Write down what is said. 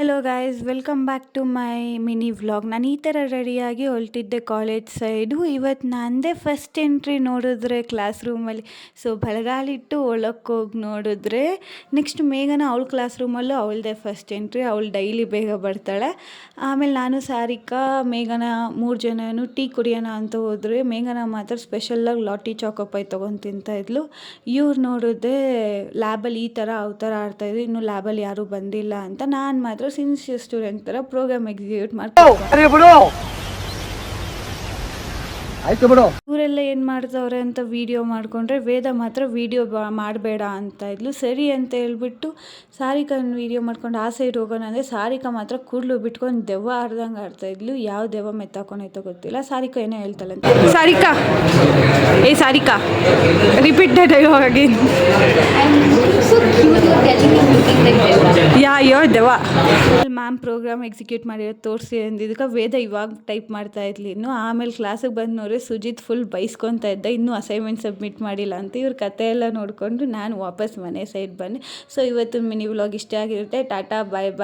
Hello guys, welcome back to my mini vlog. ನಾನು ಈ ಥರ ರೆಡಿಯಾಗಿ ಹೊರಟಿದ್ದೆ ಕಾಲೇಜ್ ಸೈಡು. ಇವತ್ತು ನಂದೇ ಫಸ್ಟ್ ಎಂಟ್ರಿ ನೋಡಿದ್ರೆ ಕ್ಲಾಸ್ ರೂಮಲ್ಲಿ. ಸೊ ಬಲಗಾಲಿಟ್ಟು ಒಳಕ್ಕೆ ಹೋಗಿ ನೋಡಿದ್ರೆ ನೆಕ್ಸ್ಟ್ ಮೇಘನ ಅವಳ ಕ್ಲಾಸ್ ರೂಮಲ್ಲೂ ಅವಳದೇ ಫಸ್ಟ್ ಎಂಟ್ರಿ. ಅವಳು ಡೈಲಿ ಬೇಗ ಬರ್ತಾಳೆ. ಆಮೇಲೆ ನಾನು ಸಾರಿಕಾ ಮೇಘನ 3 ಜನನು ಟೀ ಕುಡಿಯೋಣ ಅಂತ ಹೋದರೆ ಮೇಘನ ಮಾತ್ರ ಸ್ಪೆಷಲಾಗಿ ಲಾಟಿ ಚಾಕೋಪೈ ತೊಗೊಂಡು ತಿಂತಾಯಿದ್ಲು. ಇವ್ರು ನೋಡಿದ್ರೆ ಲ್ಯಾಬಲ್ಲಿ ಈ ಥರ ಅವ ಥರ ಆಡ್ತಾಯಿದ್ರು. ಇನ್ನೂ ಲ್ಯಾಬಲ್ಲಿ ಯಾರೂ ಬಂದಿಲ್ಲ ಅಂತ. ನಾನು ಮಾತ್ರ ಸಿನ್ಸಿಯರ್ ಸ್ಟೂಡೆಂಟ್ ಥರ ಪ್ರೋಗ್ರಾಮ್ ಎಕ್ಸಿಕ್ಯೂಟ್ ಮಾಡ್ತಾರೆ. ಇವರೆಲ್ಲ ಏನು ಮಾಡ್ತವ್ರೆ ಅಂತ ವಿಡಿಯೋ ಮಾಡಿಕೊಂಡ್ರೆ ವೇದ ಮಾತ್ರ ವಿಡಿಯೋ ಮಾಡಬೇಡ ಅಂತ ಇದ್ಲು. ಸರಿ ಅಂತ ಹೇಳ್ಬಿಟ್ಟು ಸಾರಿಕಾನ ವಿಡಿಯೋ ಮಾಡ್ಕೊಂಡು ಆ ಸೈಡ್ ಹೋಗೋಣ ಅಂದರೆ ಸಾರಿಕಾ ಮಾತ್ರ ಕೂದಲು ಬಿಟ್ಕೊಂಡು ದೆವ್ವ ಆಡ್ದಂಗೆ ಆಡ್ತಾಯಿದ್ಲು. ಯಾವ ದೆವ್ವ ಮೆತ್ತಾಕೊಂಡೈತೋ ಗೊತ್ತಿಲ್ಲ. ಸಾರಿಕಾ ಏನೋ ಹೇಳ್ತಾಳೆ ಅಂತ. Sarika, Sarika, repeat the dialogue again. ದೆವ್ವ. ಮ್ಯಾಮ್ ಪ್ರೋಗ್ರಾಮ್ ಎಕ್ಸಿಕ್ಯೂಟ್ ಮಾಡಿರೋದು ತೋರಿಸಿ ಅಂದಿದ್ದಕ್ಕೆ ವೇದ ಇವಾಗ ಟೈಪ್ ಮಾಡ್ತಾ ಇದ್ಲಿ. ಇನ್ನು ಆಮೇಲೆ ಕ್ಲಾಸಿಗೆ ಬಂದು ನೋಡ್ರೆ ಸುಜಿತ್ ಫುಲ್ ಬೈಸ್ಕೊತಾ ಇದ್ದ, ಇನ್ನೂ ಅಸೈನ್ಮೆಂಟ್ ಸಬ್ಮಿಟ್ ಮಾಡಿಲ್ಲ ಅಂತ. ಇವ್ರ ಕತೆ ಎಲ್ಲ ನೋಡಿಕೊಂಡು ನಾನು ವಾಪಸ್ ಮನೆ ಸೈಡ್ ಬಂದೆ. ಸೊ ಇವತ್ತು ಮಿನಿ ವ್ಲಾಗ್ ಇಷ್ಟ ಆಗಿರುತ್ತೆ. ಟಾಟಾ, ಬಾಯ್ ಬಾಯ್.